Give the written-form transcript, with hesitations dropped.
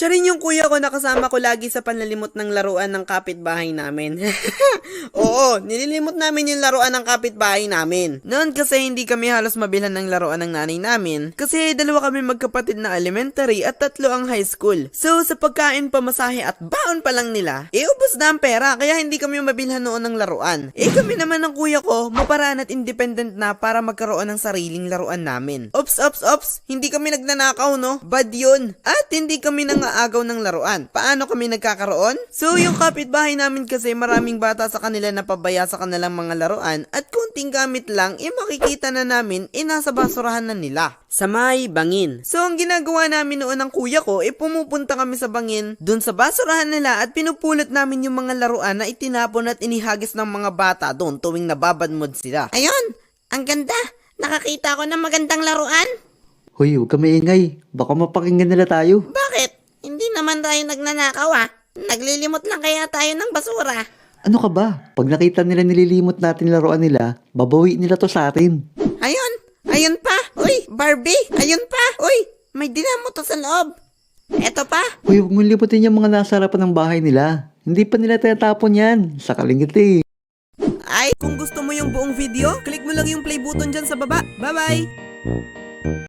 Siya rin yung kuya ko na kasama ko lagi sa panlilimot ng laruan ng kapitbahay namin. Oo, nililimot namin yung laruan ng kapitbahay namin. Noon kasi hindi kami halos mabilhan ng laruan ng nanay namin kasi dalawa kami magkapatid na elementary at 3 ang high school. So sa pagkain, pamasahe at baon pa lang nila, ubos na ang pera kaya hindi kami mabilhan noon ng laruan. Kami naman ng kuya ko, maparaan at independent na para magkaroon ng sariling laruan namin. Ops, hindi kami nagnanakaw no? Bad yun. At hindi kami nangaagaw ng laruan. Paano kami nagkakaroon? So yung kapitbahay namin kasi maraming bata sa kanila na pabaya sa kanilang mga laruan at kunting gamit lang, makikita na namin, nasa basurahan na nila. Sa may bangin. So ang ginagawa namin noon ng kuya ko, pumupunta kami sa bangin, dun sa basurahan nila at pinupulot namin yung mga laruan na itinapon at inihagis ng mga bata doon tuwing nababadmod sila. Ayun, ang ganda. Nakakita ko ng magandang laruan. Hoy, huwag ka maingay. Baka mapakinggan nila tayo. Bakit? Hindi naman tayo nagnanakaw Naglilimot lang kaya tayo ng basura. Ano ka ba? Pag nakita nila nililimot natin laruan nila, babawi nila to sa atin. Ayun pa. Uy, Barbie. Ayun pa. Uy, may dinamo to sa loob. Eto pa. Hoy, huwag mong limutin yung mga nasa harapan ng bahay nila. Hindi pa nila tinatapon yan. Sa kalingit eh. Kung gusto mo yung buong video, click mo lang yung play button dyan sa baba. Bye-bye!